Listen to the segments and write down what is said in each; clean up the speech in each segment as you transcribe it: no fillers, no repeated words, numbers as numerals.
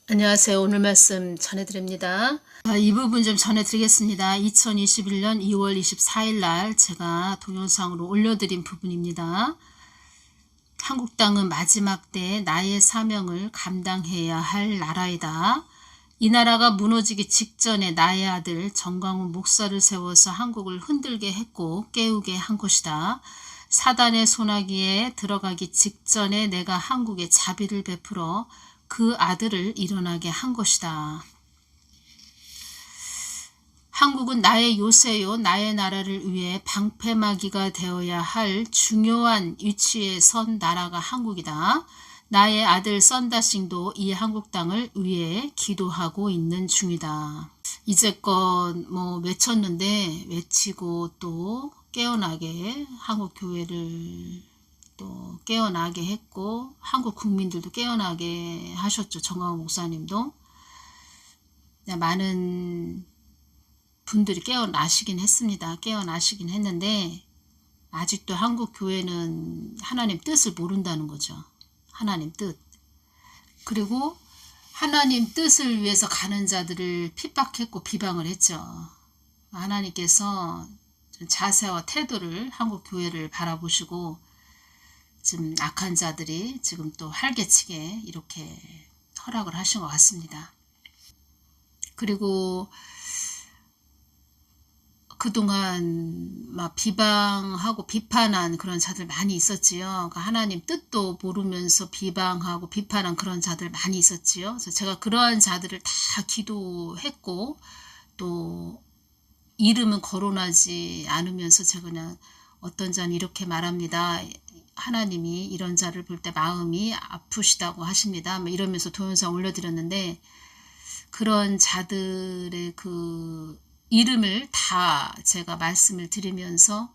안녕하세요. 오늘 말씀 전해드립니다. 이 부분 좀 전해드리겠습니다. 2021년 2월 24일 날 제가 동영상으로 올려드린 부분입니다. 한국 땅은 마지막 때에 나의 사명을 감당해야 할 나라이다. 이 나라가 무너지기 직전에 나의 아들 정광훈 목사를 세워서 한국을 흔들게 했고 깨우게 한 것이다. 사단의 소나기에 들어가기 직전에 내가 한국에 자비를 베풀어 그 아들을 일어나게 한 것이다. 한국은 나의 요새요, 나의 나라를 위해 방패막이가 되어야 할 중요한 위치에 선 나라가 한국이다. 나의 아들 썬다싱도 이 한국 땅을 위해 기도하고 있는 중이다. 이제껏 외쳤는데 외치고 또 깨어나게 한국 교회를 또 깨어나게 했고 한국 국민들도 깨어나게 하셨죠. 정광훈 목사님도. 많은 분들이 깨어나시긴 했습니다. 깨어나시긴 했는데 아직도 한국 교회는 하나님 뜻을 모른다는 거죠. 하나님 뜻. 그리고 하나님 뜻을 위해서 가는 자들을 핍박했고 비방을 했죠. 하나님께서 자세와 태도를 한국 교회를 바라보시고 지금 악한 자들이 지금 또 활개치게 이렇게 허락을 하신 것 같습니다. 그리고 그동안 막 비방하고 비판한 그런 자들 많이 있었지요. 그러니까 하나님 뜻도 모르면서 비방하고 비판한 그런 자들 많이 있었지요. 그래서 제가 그러한 자들을 다 기도했고 또 이름은 거론하지 않으면서 제가 그냥 어떤 자는 이렇게 말합니다. 하나님이 이런 자를 볼 때 마음이 아프시다고 하십니다. 이러면서 동영상 올려드렸는데 그런 자들의 그 이름을 다 제가 말씀을 드리면서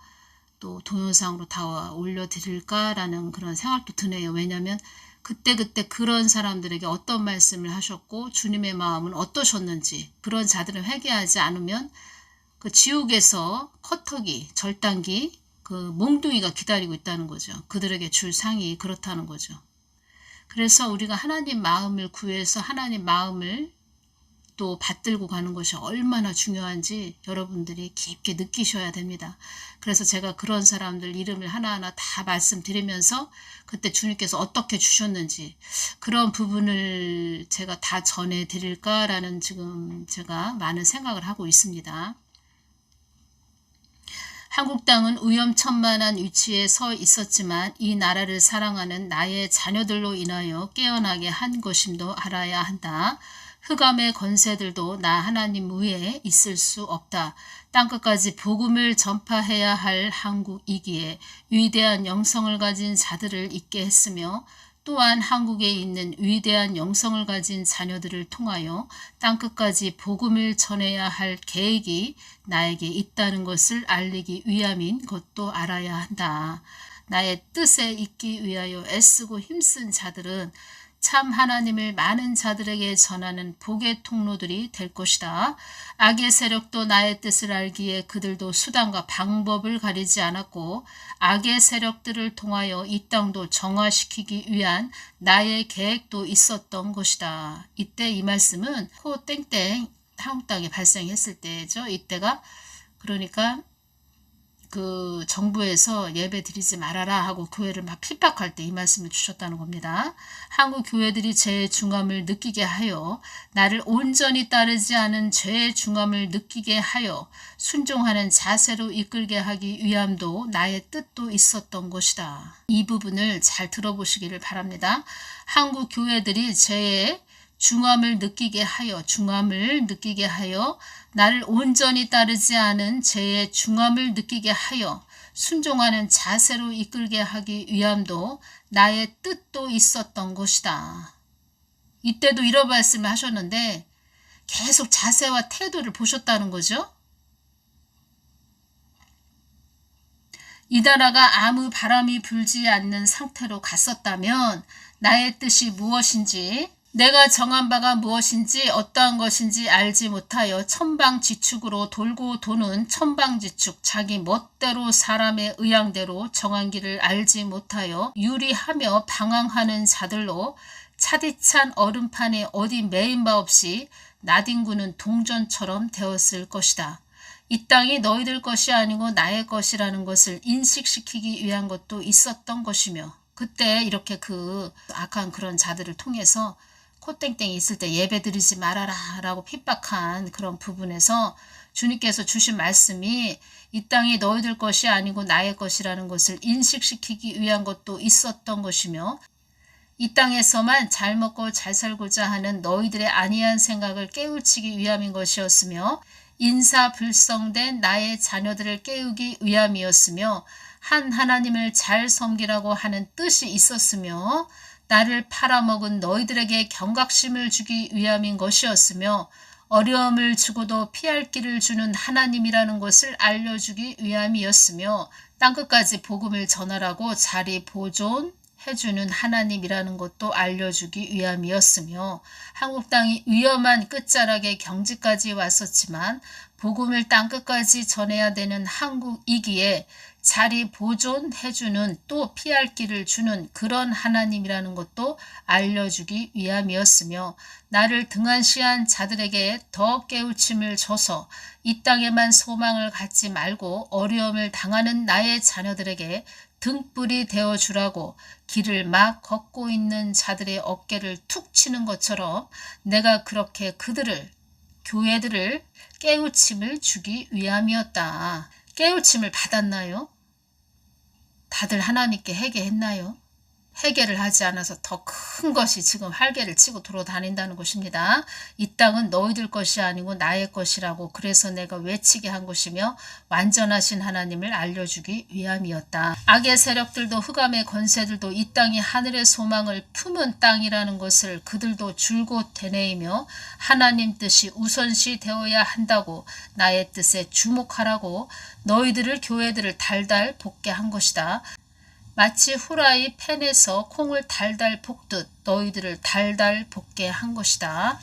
또 동영상으로 다 올려드릴까라는 그런 생각도 드네요. 왜냐하면 그때 그런 사람들에게 어떤 말씀을 하셨고 주님의 마음은 어떠셨는지 그런 자들은 회개하지 않으면 그 지옥에서 퍼터기, 절단기 그 몽둥이가 기다리고 있다는 거죠. 그들에게 줄 상이 그렇다는 거죠. 그래서 우리가 하나님 마음을 구해서 하나님 마음을 또 받들고 가는 것이 얼마나 중요한지 여러분들이 깊게 느끼셔야 됩니다. 그래서 제가 그런 사람들 이름을 하나하나 다 말씀드리면서 그때 주님께서 어떻게 주셨는지 그런 부분을 제가 다 전해드릴까라는 지금 제가 많은 생각을 하고 있습니다. 한국 땅은 위험천만한 위치에 서 있었지만 이 나라를 사랑하는 나의 자녀들로 인하여 깨어나게 한 것임도 알아야 한다. 흑암의 권세들도 나 하나님 위에 있을 수 없다. 땅끝까지 복음을 전파해야 할 한국이기에 위대한 영성을 가진 자들을 있게 했으며 또한 한국에 있는 위대한 영성을 가진 자녀들을 통하여 땅끝까지 복음을 전해야 할 계획이 나에게 있다는 것을 알리기 위함인 것도 알아야 한다. 나의 뜻에 있기 위하여 애쓰고 힘쓴 자들은 참 하나님을 많은 자들에게 전하는 복의 통로들이 될 것이다. 악의 세력도 나의 뜻을 알기에 그들도 수단과 방법을 가리지 않았고 악의 세력들을 통하여 이 땅도 정화시키기 위한 나의 계획도 있었던 것이다. 이때 이 말씀은 땡땡 한국 땅에 발생했을 때죠. 이때가 그러니까 그 정부에서 예배 드리지 말아라 하고 교회를 막 핍박할 때 이 말씀을 주셨다는 겁니다. 한국 교회들이 죄의 중함을 느끼게 하여 나를 온전히 따르지 않은 죄의 중함을 느끼게 하여 순종하는 자세로 이끌게 하기 위함도 나의 뜻도 있었던 것이다. 이 부분을 잘 들어보시기를 바랍니다. 한국 교회들이 죄의 중함을 느끼게 하여 나를 온전히 따르지 않은 죄의 중함을 느끼게 하여 순종하는 자세로 이끌게 하기 위함도 나의 뜻도 있었던 것이다. 이때도 이런 말씀을 하셨는데 계속 자세와 태도를 보셨다는 거죠. 이 나라가 아무 바람이 불지 않는 상태로 갔었다면 나의 뜻이 무엇인지 내가 정한 바가 무엇인지 어떠한 것인지 알지 못하여 천방지축으로 돌고 도는 천방지축 자기 멋대로 사람의 의향대로 정한 길을 알지 못하여 유리하며 방황하는 자들로 차디찬 얼음판에 어디 메인 바 없이 나뒹구는 동전처럼 되었을 것이다. 이 땅이 너희들 것이 아니고 나의 것이라는 것을 인식시키기 위한 것도 있었던 것이며, 그때 이렇게 그 악한 그런 자들을 통해서 코땡땡이 있을 때 예배 드리지 말아라 라고 핍박한 그런 부분에서 주님께서 주신 말씀이 이 땅이 너희들 것이 아니고 나의 것이라는 것을 인식시키기 위한 것도 있었던 것이며, 이 땅에서만 잘 먹고 잘 살고자 하는 너희들의 안이한 생각을 깨우치기 위함인 것이었으며, 인사불성된 나의 자녀들을 깨우기 위함이었으며, 한 하나님을 잘 섬기라고 하는 뜻이 있었으며, 나를 팔아먹은 너희들에게 경각심을 주기 위함인 것이었으며, 어려움을 주고도 피할 길을 주는 하나님이라는 것을 알려주기 위함이었으며, 땅끝까지 복음을 전하라고 자리 보존해주는 하나님이라는 것도 알려주기 위함이었으며, 한국 땅이 위험한 끝자락의 경지까지 왔었지만 복음을 땅끝까지 전해야 되는 한국이기에 자리 보존해주는, 또 피할 길을 주는 그런 하나님이라는 것도 알려주기 위함이었으며, 나를 등한시한 자들에게 더 깨우침을 줘서 이 땅에만 소망을 갖지 말고 어려움을 당하는 나의 자녀들에게 등불이 되어주라고 길을 막 걷고 있는 자들의 어깨를 툭 치는 것처럼 내가 그렇게 그들을, 교회들을 깨우침을 주기 위함이었다. 깨우침을 받았나요? 다들 하나님께 회개했나요? 회개를 하지 않아서 더 큰 것이 지금 활개를 치고 돌아다닌다는 것입니다. 이 땅은 너희들 것이 아니고 나의 것이라고, 그래서 내가 외치게 한 것이며 완전하신 하나님을 알려주기 위함이었다. 악의 세력들도 흑암의 권세들도 이 땅이 하늘의 소망을 품은 땅이라는 것을 그들도 줄곧 되뇌이며 하나님 뜻이 우선시 되어야 한다고, 나의 뜻에 주목하라고 너희들을, 교회들을 달달 볶게 한 것이다. 마치 후라이 팬에서 콩을 달달 볶듯 너희들을 달달 볶게 한 것이다.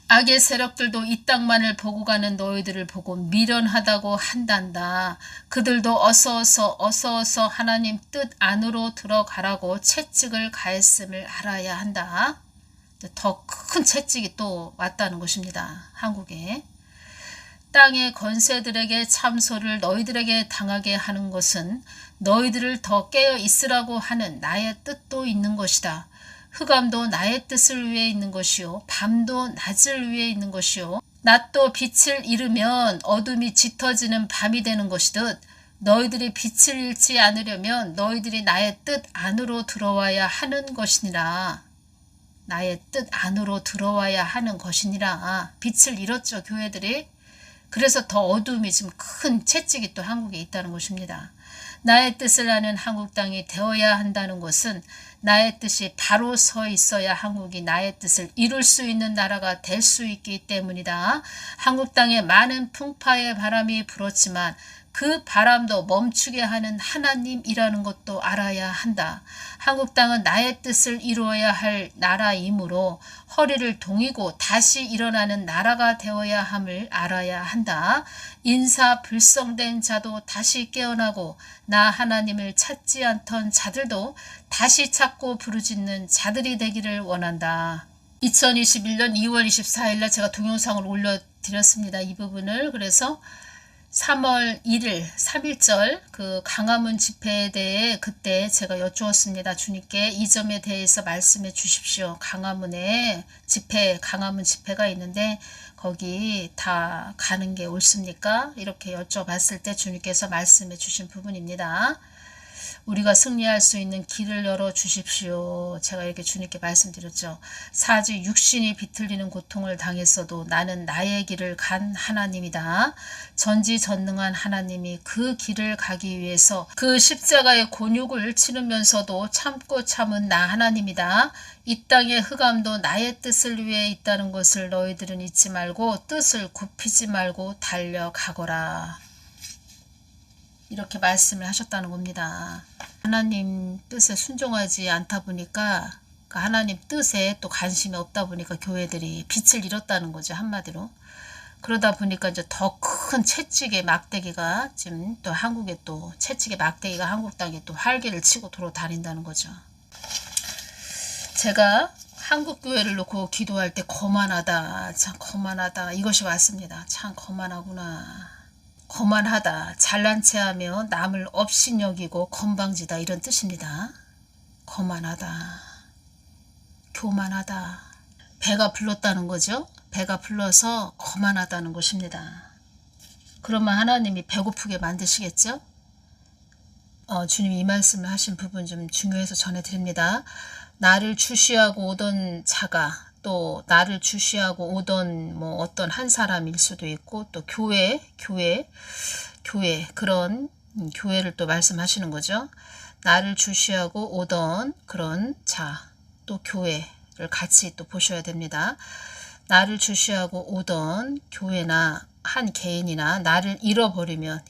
악의 세력들도 이 땅만을 보고 가는 너희들을 보고 미련하다고 한단다. 그들도 어서 어서 하나님 뜻 안으로 들어가라고 채찍을 가했음을 알아야 한다. 더 큰 채찍이 또 왔다는 것입니다. 한국에. 땅의 권세들에게 참소를 너희들에게 당하게 하는 것은 너희들을 더 깨어 있으라고 하는 나의 뜻도 있는 것이다. 흑암도 나의 뜻을 위해 있는 것이요, 밤도 낮을 위해 있는 것이요, 낮도 빛을 잃으면 어둠이 짙어지는 밤이 되는 것이듯 너희들이 빛을 잃지 않으려면 너희들이 나의 뜻 안으로 들어와야 하는 것이니라. 나의 뜻 안으로 들어와야 하는 것이니라. 빛을 잃었죠, 교회들이. 그래서 더 어두움이 지금 큰 채찍이 또 한국에 있다는 것입니다. 나의 뜻을 아는 한국 땅이 되어야 한다는 것은 나의 뜻이 바로 서 있어야 한국이 나의 뜻을 이룰 수 있는 나라가 될 수 있기 때문이다. 한국 땅에 많은 풍파의 바람이 불었지만 그 바람도 멈추게 하는 하나님이라는 것도 알아야 한다. 한국 땅은 나의 뜻을 이루어야 할 나라이므로 허리를 동이고 다시 일어나는 나라가 되어야 함을 알아야 한다. 인사불성된 자도 다시 깨어나고 나 하나님을 찾지 않던 자들도 다시 찾고 부르짖는 자들이 되기를 원한다. 2021년 2월 24일날 제가 동영상을 올려드렸습니다. 이 부분을. 그래서 3월 1일 3.1절 그 강화문 집회에 대해 그때 제가 여쭈었습니다. 주님께 이 점에 대해서 말씀해 주십시오. 강화문에 강화문 집회가 있는데 거기 다 가는 게 옳습니까? 이렇게 여쭤봤을 때 주님께서 말씀해 주신 부분입니다. 우리가 승리할 수 있는 길을 열어 주십시오. 제가 이렇게 주님께 말씀드렸죠. 사지 육신이 비틀리는 고통을 당했어도 나는 나의 길을 간 하나님이다. 전지전능한 하나님이 그 길을 가기 위해서 그 십자가의 곤욕을 치르면서도 참고 참은 나 하나님이다. 이 땅의 흑암도 나의 뜻을 위해 있다는 것을 너희들은 잊지 말고 뜻을 굽히지 말고 달려가거라. 이렇게 말씀을 하셨다는 겁니다. 하나님 뜻에 순종하지 않다 보니까 그 하나님 뜻에 또 관심이 없다 보니까 교회들이 빛을 잃었다는 거죠. 한마디로. 그러다 보니까 이제 더 큰 채찍의 막대기가 지금 또 한국에 또 채찍의 막대기가 한국 땅에 또 활개를 치고 돌아다닌다는 거죠. 제가 한국 교회를 놓고 기도할 때 거만하다, 참 거만하다, 이것이 왔습니다. 참 거만하구나. 거만하다, 잘난 체하며 남을 업신여기고 건방지다, 이런 뜻입니다. 거만하다, 교만하다. 배가 불렀다는 거죠. 배가 불러서 거만하다는 것입니다. 그러면 하나님이 배고프게 만드시겠죠? 주님이 이 말씀을 하신 부분 좀 중요해서 전해드립니다. 나를 주시하고 오던 자가, 또 나를 주시하고 오던 뭐 어떤 한 사람일 수도 있고, 또 교회 그런 교회를 또 말씀하시는 거죠. 나를 주시하고 오던 그런 자, 또 교회를 같이 또 보셔야 됩니다. 나를 주시하고 오던 교회나 한 개인이나 나를 잊어버리면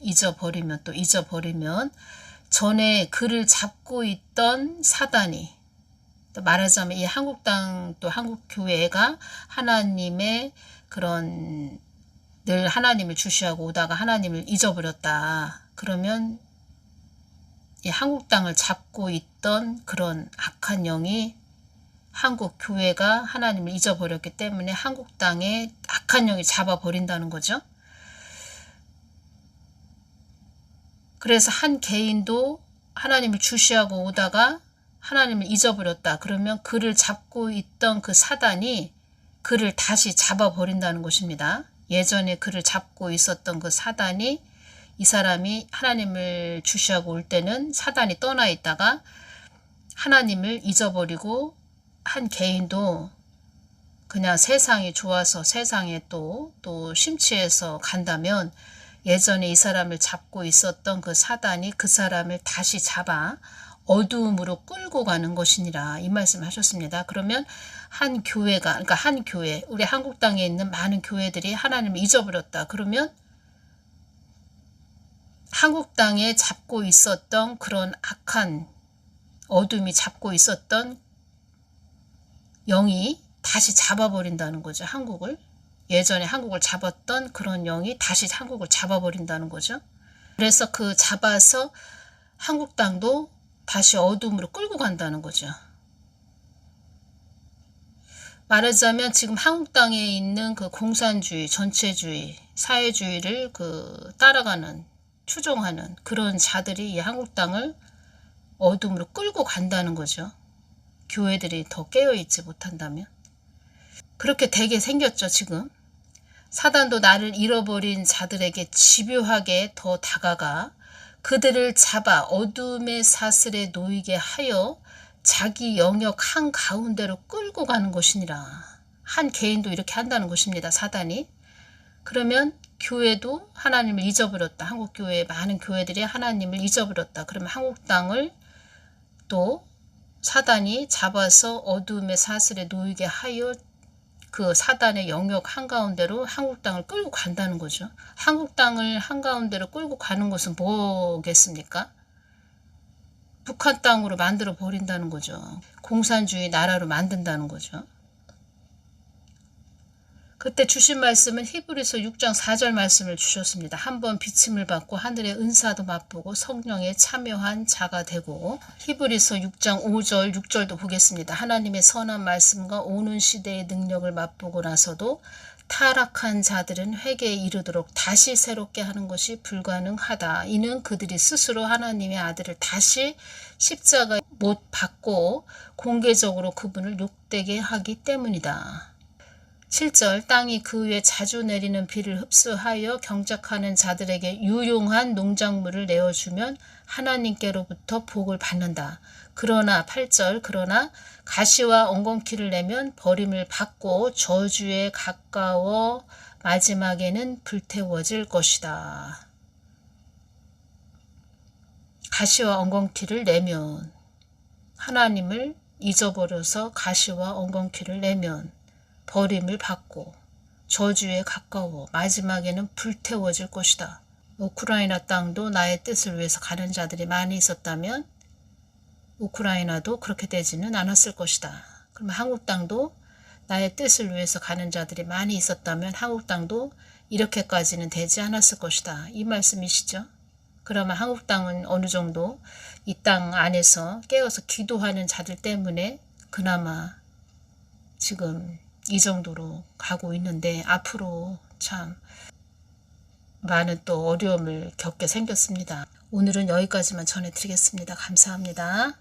전에 그를 잡고 있던 사단이, 또 말하자면 이 한국당 또 한국교회가 하나님의 그런 늘 하나님을 주시하고 오다가 하나님을 잊어버렸다. 그러면 이 한국당을 잡고 있던 그런 악한 영이 한국교회가 하나님을 잊어버렸기 때문에 한국당에 악한 영이 잡아버린다는 거죠. 그래서 한 개인도 하나님을 주시하고 오다가 하나님을 잊어버렸다. 그러면 그를 잡고 있던 그 사단이 그를 다시 잡아버린다는 것입니다. 예전에 그를 잡고 있었던 그 사단이, 이 사람이 하나님을 주시하고 올 때는 사단이 떠나 있다가 하나님을 잊어버리고, 한 개인도 그냥 세상이 좋아서 세상에 또 심취해서 간다면 예전에 이 사람을 잡고 있었던 그 사단이 그 사람을 다시 잡아 어두움으로 끌고 가는 것이니라, 이 말씀 하셨습니다. 그러면 한 교회가, 그러니까 한 교회, 우리 한국 땅에 있는 많은 교회들이 하나님을 잊어버렸다. 그러면 한국 땅에 잡고 있었던 그런 악한 어둠이 잡고 있었던 영이 다시 잡아버린다는 거죠. 한국을. 예전에 한국을 잡았던 그런 영이 다시 한국을 잡아버린다는 거죠. 그래서 그 잡아서 한국 땅도 다시 어둠으로 끌고 간다는 거죠. 말하자면 지금 한국 땅에 있는 그 공산주의, 전체주의, 사회주의를 따라가는, 추종하는 그런 자들이 이 한국 땅을 어둠으로 끌고 간다는 거죠. 교회들이 더 깨어있지 못한다면. 그렇게 되게 생겼죠, 지금. 사단도 나를 잃어버린 자들에게 집요하게 더 다가가 그들을 잡아 어둠의 사슬에 놓이게 하여 자기 영역 한가운데로 끌고 가는 것이니라. 한 개인도 이렇게 한다는 것입니다, 사단이. 그러면 교회도 하나님을 잊어버렸다. 한국교회 많은 교회들이 하나님을 잊어버렸다. 그러면 한국 땅을 또 사단이 잡아서 어둠의 사슬에 놓이게 하여 그 사단의 영역 한가운데로 한국 땅을 끌고 간다는 거죠. 한국 땅을 한가운데로 끌고 가는 것은 뭐겠습니까? 북한 땅으로 만들어 버린다는 거죠. 공산주의 나라로 만든다는 거죠. 그때 주신 말씀은 히브리서 6장 4절 말씀을 주셨습니다. 한번 비침을 받고 하늘의 은사도 맛보고 성령에 참여한 자가 되고, 히브리서 6장 5절 6절도 보겠습니다. 하나님의 선한 말씀과 오는 시대의 능력을 맛보고 나서도 타락한 자들은 회개에 이르도록 다시 새롭게 하는 것이 불가능하다. 이는 그들이 스스로 하나님의 아들을 다시 십자가에 못 박고 공개적으로 그분을 욕되게 하기 때문이다. 7절 땅이 그 위에 자주 내리는 비를 흡수하여 경작하는 자들에게 유용한 농작물을 내어주면 하나님께로부터 복을 받는다. 그러나 8절 그러나 가시와 엉겅퀴를 내면 버림을 받고 저주에 가까워 마지막에는 불태워질 것이다. 가시와 엉겅퀴를 내면, 하나님을 잊어버려서 가시와 엉겅퀴를 내면 버림을 받고 저주에 가까워 마지막에는 불태워질 것이다. 우크라이나 땅도 나의 뜻을 위해서 가는 자들이 많이 있었다면 우크라이나도 그렇게 되지는 않았을 것이다. 그러면 한국 땅도 나의 뜻을 위해서 가는 자들이 많이 있었다면 한국 땅도 이렇게까지는 되지 않았을 것이다. 이 말씀이시죠. 그러면 한국 땅은 어느 정도 이 땅 안에서 깨어서 기도하는 자들 때문에 그나마 지금 이 정도로 가고 있는데 앞으로 참 많은 또 어려움을 겪게 생겼습니다. 오늘은 여기까지만 전해드리겠습니다. 감사합니다.